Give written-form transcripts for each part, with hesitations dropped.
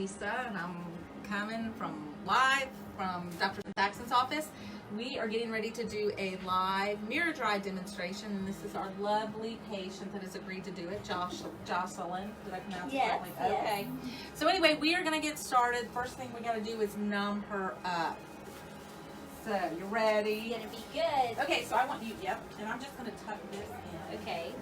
Lisa, and I'm coming live from Dr. Thaxton's office. We are getting ready to do a live Miradry demonstration, and this is our lovely patient that has agreed to do it, Jocelyn. Did I pronounce it correctly? Yes. Okay. So anyway, we are going to get started. First thing we got to do is numb her up. So you ready? It's gonna be good. Okay, so I want you. Yep. And I'm just going to tuck this in. Okay.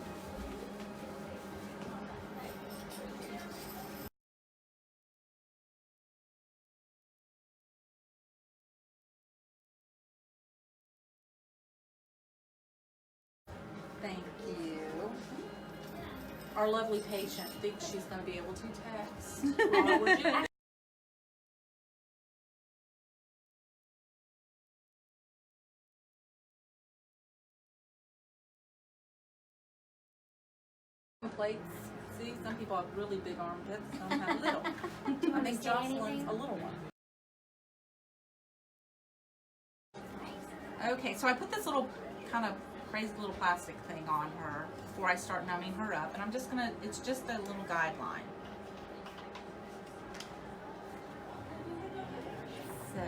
Thank you. Our lovely patient thinks she's going to be able to text while we're doing plates. See, some people have really big armpits, some have little. I think Jocelyn's a little one. Okay, so I put this little kind of crazy little plastic thing on her before I start numbing her up, and I'm just gonna, it's just a little guideline. So,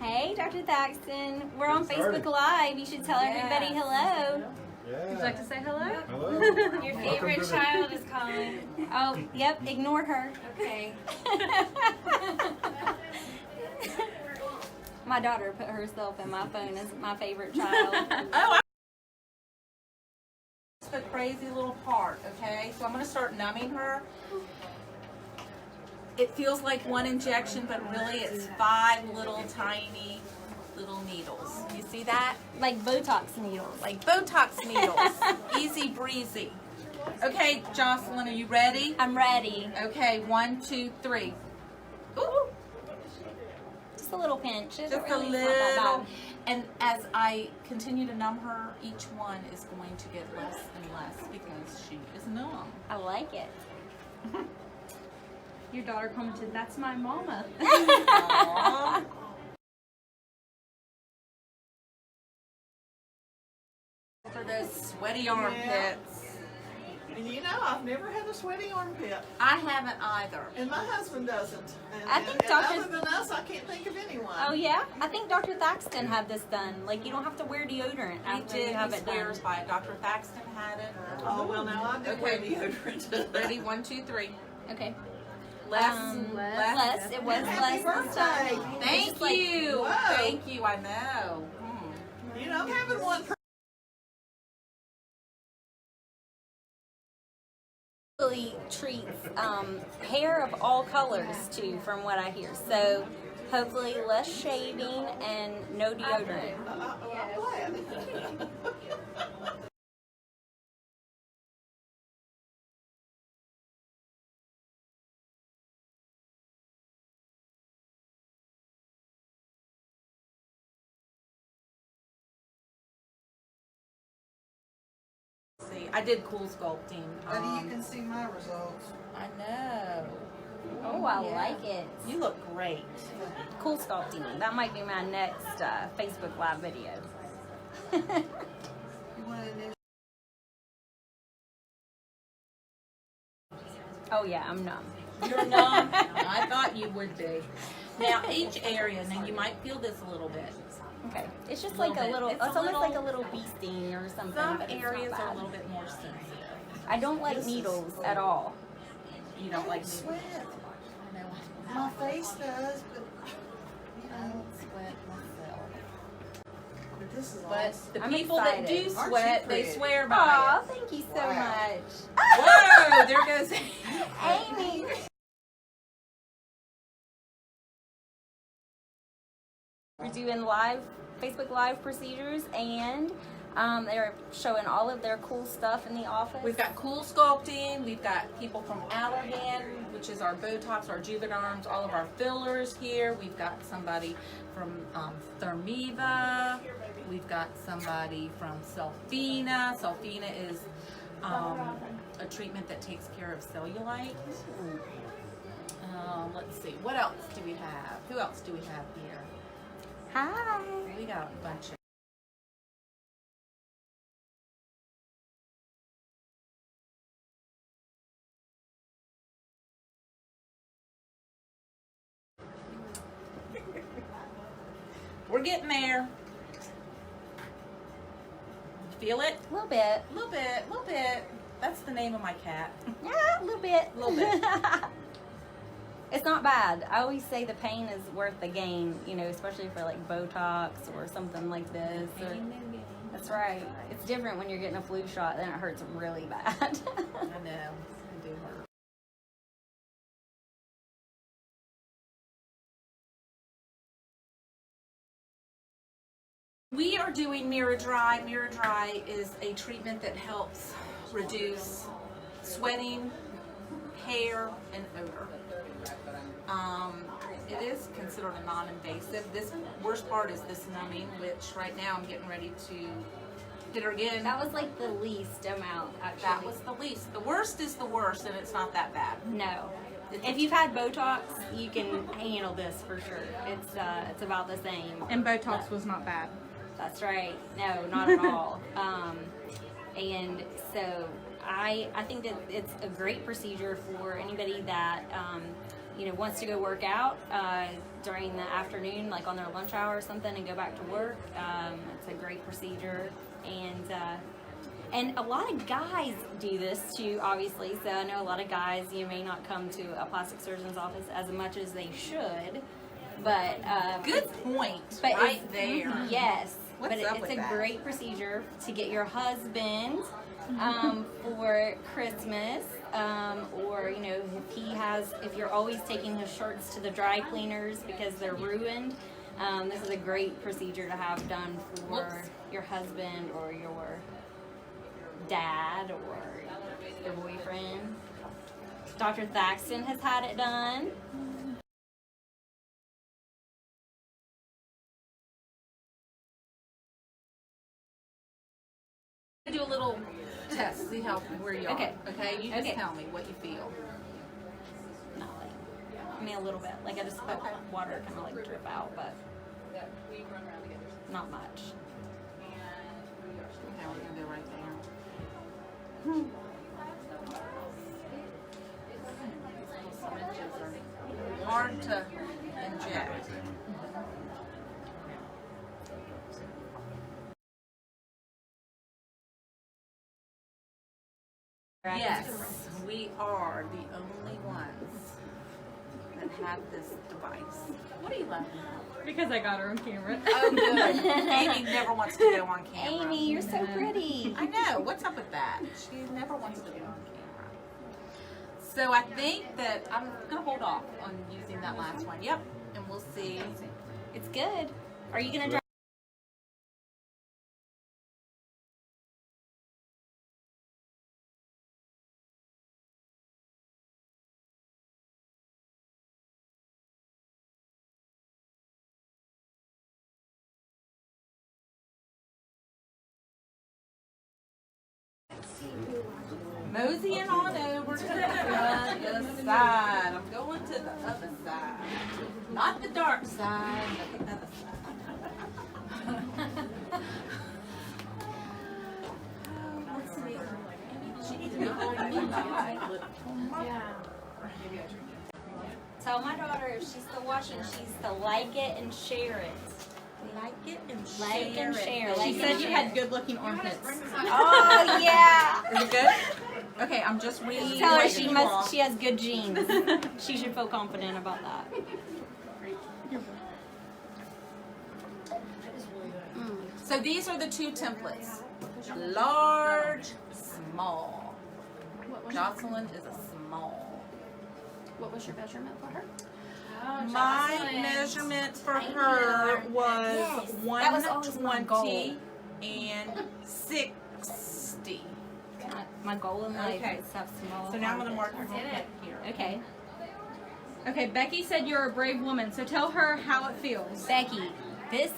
Hey, Dr. Thaxton. We're on Facebook Live. You should tell everybody hello. Yeah. would you like to say hello? Hello. Your favorite child is calling. Oh, yep. Ignore her. Okay. My daughter put herself in my phone as my favorite child. Oh, it's the crazy little part, okay? So I'm going to start numbing her. It feels like one injection, but really it's 5 little tiny little needles. You see that? Like Botox needles. Like Botox needles. Easy breezy. Okay, Jocelyn, are you ready? I'm ready. Okay, 1, 2, 3. Ooh. Just a little pinch. It's Just a really not that little. bad. And as I continue to numb her, each one is going to get less and less because she is numb. I like it. Your daughter commented, "That's my mama." Aww. For those sweaty armpits. And you know, I've never had a sweaty armpit, I haven't either. and my husband doesn't. And, I think and Dr. other than us, I can't think of anyone. Oh yeah? I think Dr. Thaxton had this done. Like you don't have to wear deodorant He after you did. have He it done. swears by it. Dr. Thaxton had it. Oh, well, now I do wear Okay. deodorant. Ready? 1, 2, 3. Okay. Less. Less. It was Happy less this time. birthday. Thank Just like- you. Whoa. Thank you. I know. Hmm. You know, I'm having one per Really treats hair of all colors too, from what I hear. So hopefully less shaving and no deodorant. I'm glad. See, I did cool sculpting. Buddy, you can see my results. I know. Oh, I Yeah. like it. You look great. Cool sculpting. That might be my next Facebook Live video. You want to initial? Oh yeah, I'm numb. You're numb. I thought you would be. Now, each area, now you might feel this a little bit. Okay. It's just Little like a bit. little, It's it's a almost like a little- little bee sting or something. Some but it's not areas are a bad. little bit more sensitive. I don't like needles at all. You don't like Sweat. I know. My face does, but I don't sweat myself. this is But awesome. the I'm people that excited. do Aren't sweat, you they pretty? swear by Aw, it. thank you so Wow. much. Whoa, there goes Amy. We're doing live Facebook Live procedures, and they're showing all of their cool stuff in the office. We've got cool sculpting. We've got people from Allergan, which is our Botox, our Juvederms, all of our fillers here. We've got somebody from Thermiva. We've got somebody from Selfina. Selfina is a treatment that takes care of cellulite. Let's see. What else do we have? Who else do we have here? Hi. We got a bunch of getting there. Feel it? A little bit. A little bit, a little bit. That's the name of my cat. Yeah, a little bit. A little bit. It's not bad. I always say the pain is worth the gain, you know, especially for like Botox or something like this. Or, that's right. It's different when you're getting a flu shot, then it hurts really bad. I know. It do hurt. We are doing Miradry. Miradry is a treatment that helps reduce sweating, hair, and odor. It is considered a non-invasive. This worst part is this numbing, which right now I'm getting ready to hit her again. That was like the least amount, actually. That was the least. The worst is the worst, and it's not that bad. No. If you've had Botox, you can handle this for sure. It's about the same. And Botox was not bad. That's right. No, not at all. And so I think that it's a great procedure for anybody that you know, wants to go work out during the afternoon, like on their lunch hour or something, and go back to work. It's a great procedure, and a lot of guys do this too, obviously. So I know a lot of guys, you may not come to a plastic surgeon's office as much as they should, but Good point. but Right it's- there. Yes. What's but up it's with a that? great procedure to get your husband for Christmas, or you know, if you're always taking his shirts to the dry cleaners because they're ruined, this is a great procedure to have done for Whoops. your husband or your dad or your boyfriend. Dr. Thaxton has had it done. Do a little test, see where you are. Okay. Okay. You just Okay. tell me what you feel. Not like, I mean a little bit. Like I just felt water kind of like drip out, but not much. Okay, we're gonna go right there. Hard to inject. Yes, we are the only ones that have this device. What are you laughing at? Because I got her on camera. Oh, good. Amy never wants to go on camera. Amy, you're so pretty. I know. What's up with that? She never wants to go on camera. So I think that I'm going to hold off on using that last one. Yep. And we'll see. It's good. Are you gonna drive? Moseying on over to the other side. I'm going to the other side. Not the dark side, but the other side. Let's see. She needs to be holding me back. Tell my daughter if she's still watching, she's to like it and share it. Like it and Like and share. She Like said and you share. had good looking armpits. Oh yeah. Is it good? Okay, I'm just reading. Tell her she has good genes. She should feel confident about that. So these are the two templates. Large, small. Jocelyn is a small. What was your measurement for her? My measurement for her was Yes, that was always my 120 and 60. My goal in life Okay. is to have small. So now I'm going to armpits. mark her head here. Okay. Okay, Becky said you're a brave woman, so tell her how it feels. Becky, if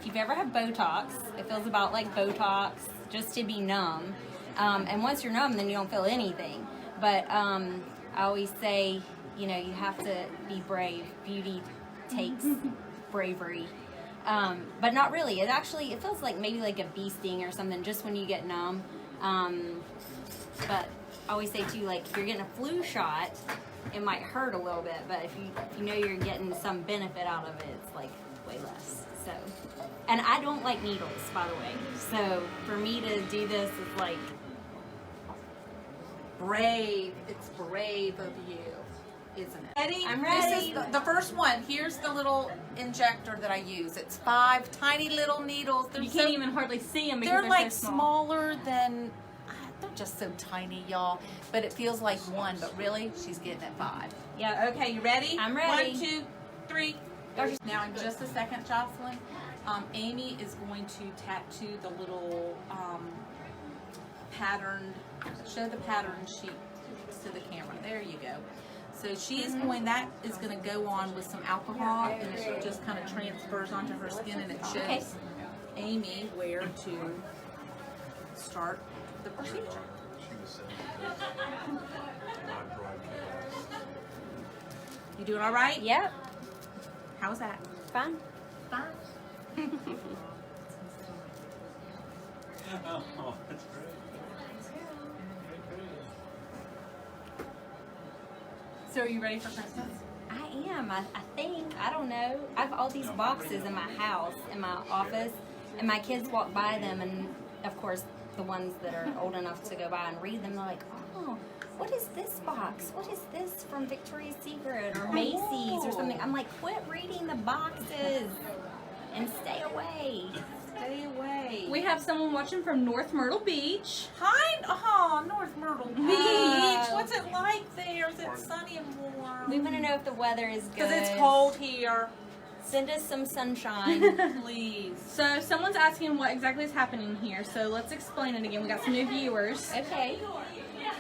you've ever had Botox, it feels about like Botox, just to be numb. And once you're numb, then you don't feel anything. But I always say, you know, you have to be brave. Beauty takes bravery. But not really. It feels like maybe like a bee sting or something just when you get numb. But I always say too, like if you're getting a flu shot, it might hurt a little bit, but if you know you're getting some benefit out of it, it's like way less. So, and I don't like needles, by the way. So for me to do this is like Brave. It's brave of you, isn't it? Ready? I'm ready. This is the first one. Here's the little injector that I use. It's 5 tiny little needles. You can't even hardly see them because They're they're like so small. smaller than. They're just so tiny, y'all. But it feels like 1. But really, she's getting at 5. Yeah. Okay, you ready? I'm ready. 1, 2, 3. Now, in just a second, Jocelyn, Amy is going to tattoo the little patterned. Show the pattern sheet to the camera. There you go. So she's going. That is going to go on with some alcohol, and it just kind of transfers onto her skin, and it shows Amy where to start the procedure. You doing all right? Yep. How's that? Fine. Fine. Oh, that's great. So are you ready for Christmas? I am. I think. I don't know. I have all these boxes in my house, in my office, and my kids walk by them, and of course, the ones that are old enough to go by and read them, they're like, oh, what is this box? What is this from Victoria's Secret or Macy's or something? I'm like, quit reading the boxes and stay away. Stay away. We have someone watching from North Myrtle Beach. Hi, North Myrtle Beach. What's it like there? Is it sunny and warm? We want to know if the weather is good. Because it's cold here. Send us some sunshine. Please. So someone's asking what exactly is happening here. So let's explain it again. We got some new viewers. Okay.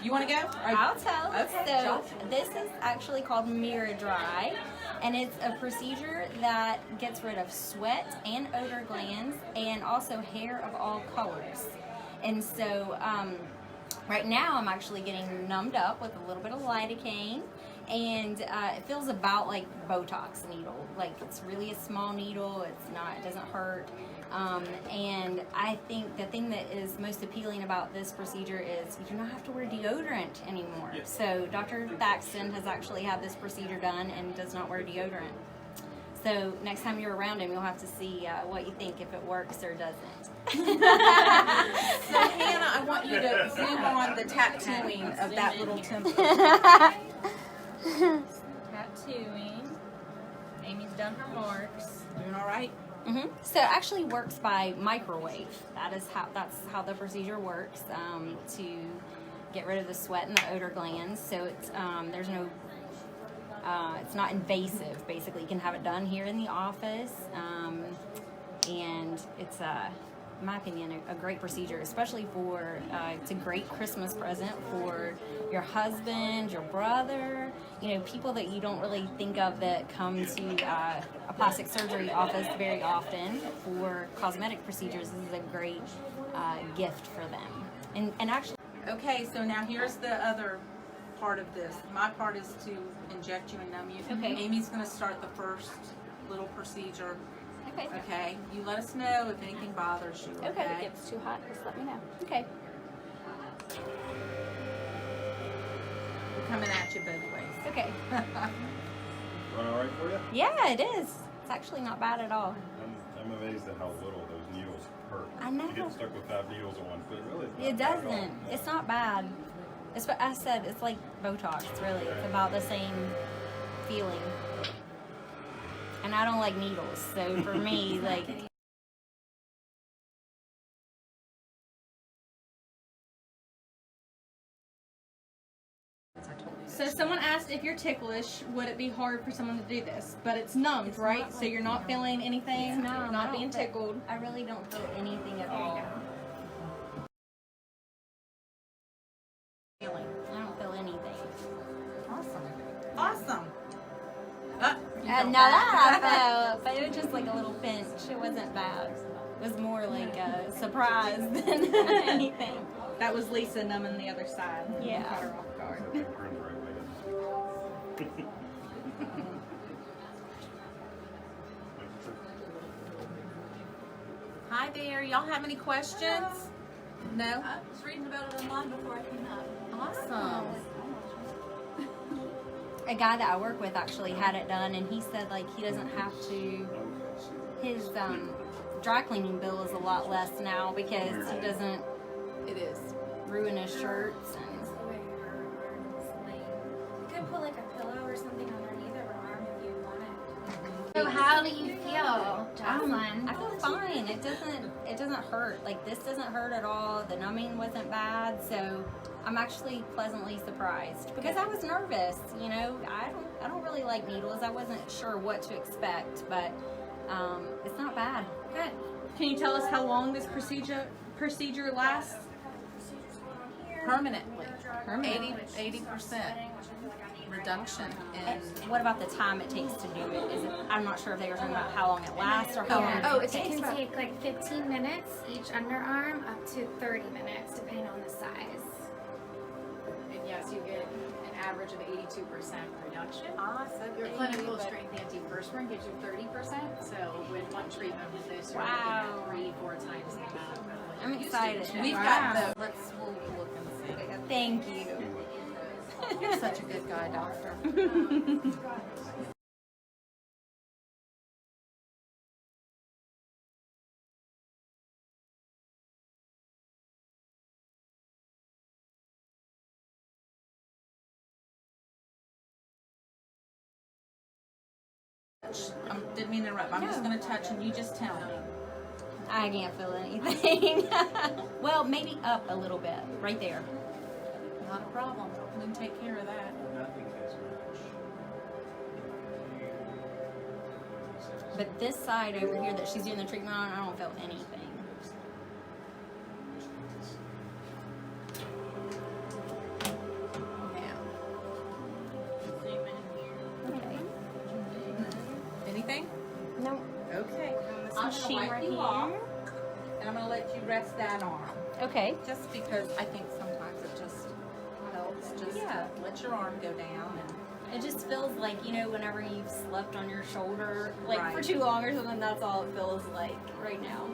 You want to go? I'll tell. Okay. So this is actually called Miradry, and it's a procedure that gets rid of sweat and odor glands, and also hair of all colors. And so right now I'm actually getting numbed up with a little bit of lidocaine, and it feels about like Botox needle. Like it's really a small needle. It doesn't hurt. And I think the thing that is most appealing about this procedure is you do not have to wear deodorant anymore. So Dr. Thaxton has actually had this procedure done and does not wear deodorant. So next time you're around him, you'll have to see what you think, if it works or doesn't. So Hannah, I want you to zoom on the tattooing of that little temple. Tattooing. Amy's done her marks. Doing all right? So it actually works by microwave. That's how the procedure works to get rid of the sweat and the odor glands. So it's there's no it's not invasive. Basically, you can have it done here in the office, and it's in my opinion a great procedure, especially for it's a great Christmas present for your husband, your brother, people that you don't really think of that come to a plastic surgery office very often for cosmetic procedures. This is a great gift for them. And actually, Okay, so now here's the other part of this. My part is to inject you and numb you. Okay. Amy's going to start the first little procedure. okay. Okay, you let us know if anything bothers you. Okay, if it gets too hot, just let me know. Okay. We're coming at you both ways. Okay. Run all right for you? Yeah, it is. It's actually not bad at all. I'm amazed at how little those needles hurt. I know. You get stuck with 5 needles in one foot, really? It's not It bad at all. doesn't. It's not bad. It's what I said. It's like Botox. Really, it's about the same feeling. And I don't like needles, so for me, like. So someone asked if you're ticklish, would it be hard for someone to do this? But it's numbed, right? So you're not feeling anything, not being tickled. I really don't feel anything at all. I don't feel anything. Awesome. Now that I felt, but it was just like a little pinch. It wasn't bad. It was more like a surprise than anything. That was Lisa numbing the other side. Yeah. Caught her off guard. I think we're in the right way. Hi there. Y'all have any questions? No? I was reading about it online before I came up. Awesome. A guy that I work with actually had it done, and he said like he doesn't have to his dry cleaning bill is a lot less now because he doesn't It is. ruin his shirts and. You could put like a pillow or something underneath her arm if you wanted. So how do you feel, Jocelyn? I feel fine. It doesn't hurt. Like this doesn't hurt at all. The numbing wasn't bad, so I'm actually pleasantly surprised because I was nervous. You know, I don't really like needles. I wasn't sure what to expect, but it's not bad. Good. Can you tell us how long this procedure lasts? Permanently. 80% reduction in. What about the time it takes to do it? Is it? I'm not sure if they were talking about how long it lasts or how long Oh, it it takes. can take like 15 minutes each underarm up to 30 minutes depending on the size. And yes, you get an average of 82% reduction. Awesome. Your clinical strength antiperspirant gives you 30%. So with one treatment with this, you're Wow. looking at 3-4 times the amount of what I'm you used to excited. get. We've got the. We'll look and see. Thank you. You're such a good guy, doctor. Didn't mean to interrupt. I'm just going to touch and you just tell me. I can't feel anything. Well, maybe up a little bit, right there. Not a problem. We can take care of that. But this side over here that she's doing the treatment on, I don't feel anything. Okay. Anything? No. Okay. I'm going to wipe you off, and I'm going to let you rest that arm. Okay. Just because I think sometimes it just helps just to let your arm go down. And It just feels like, you know, whenever you've slept on your shoulder, like for Right. too long or something, that's all it feels like right now.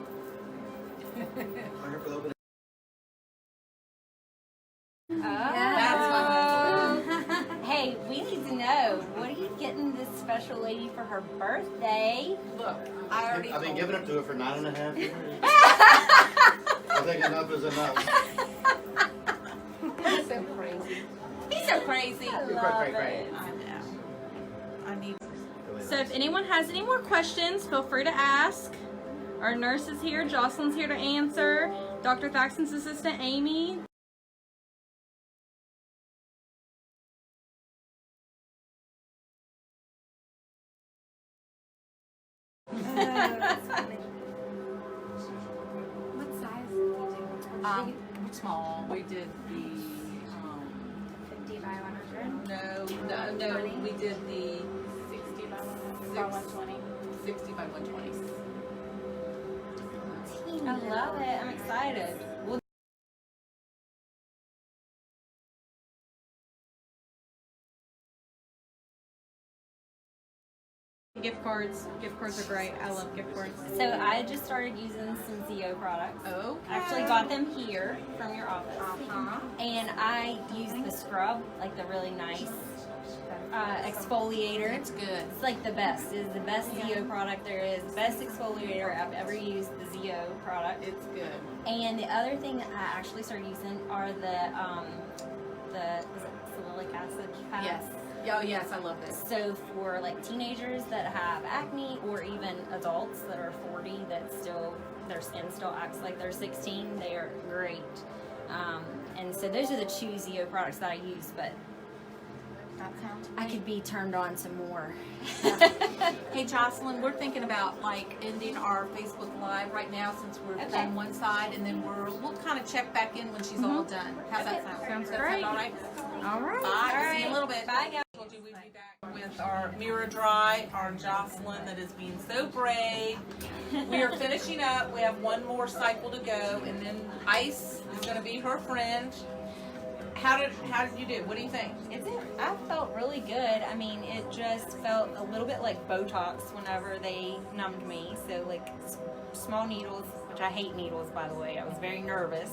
Hey, we need to know, what are you getting this special lady for her birthday? Look, I already I've been told giving it to her for 9.5 years. I think enough is enough. He's so crazy. He's so crazy. Cray. I know. I need. So if anyone has any more questions, feel free to ask. Our nurse is here. Jocelyn's here to answer. Dr. Thaxton's assistant, Amy. What size did you do? Small. We did the. 50 by 100? No, we did the 60 by 120. 60 by 120. I love it. I'm excited. Well, Gift cards. Gift cards are great. I love gift cards. so I just started using some Zio products. Okay. I actually got them here from your office. Uh-huh. And I use the scrub, like the really nice exfoliator. It's good. It's like the best. It's the best Zio product there is. The best exfoliator I've ever used, the Zio product. It's good. And the other thing I actually started using are the is it salicylic acid pads? Yes. Oh, yes, I love this. So for like teenagers that have acne, or even adults that are 40 that still their skin still acts like they're 16, they are great. And so those are the two Zio products that I use, but That sounds I could be turned on to more. Hey, Jocelyn, we're thinking about like ending our Facebook Live right now since we're Okay. done one side, and then we'll kind of check back in when she's all done. How's that sound? Sounds Does that great. sound all right? All right. Bye. See you in a little bit. Bye, guys. Told you we'd be back with our Miradry, our Jocelyn that is being so brave. We are finishing up. We have one more cycle to go, and then Ice is going to be her friend. How did you do? What do you think? I felt really good. I mean, it just felt a little bit like Botox whenever they numbed me. So like small needles, which I hate needles, by the way. I was very nervous.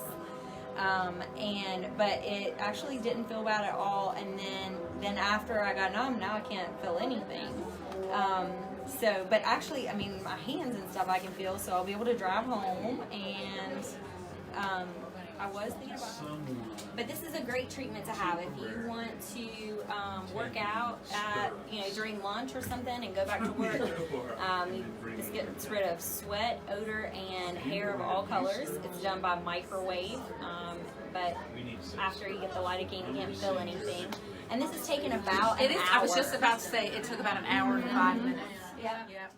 But it actually didn't feel bad at all. And then after I got numb, now I can't feel anything. So, but actually, I mean, my hands and stuff I can feel, so I'll be able to drive home. And I was thinking about, but this is a great treatment to have if you want to work out at, during lunch or something and go back to work. This gets rid of sweat, odor, and hair of all colors. It's done by microwave, but after you get the lidocaine, you can't feel anything. And this is taken about an hour. I was just about to say, it took about an hour and 5 minutes. Yeah. Yep.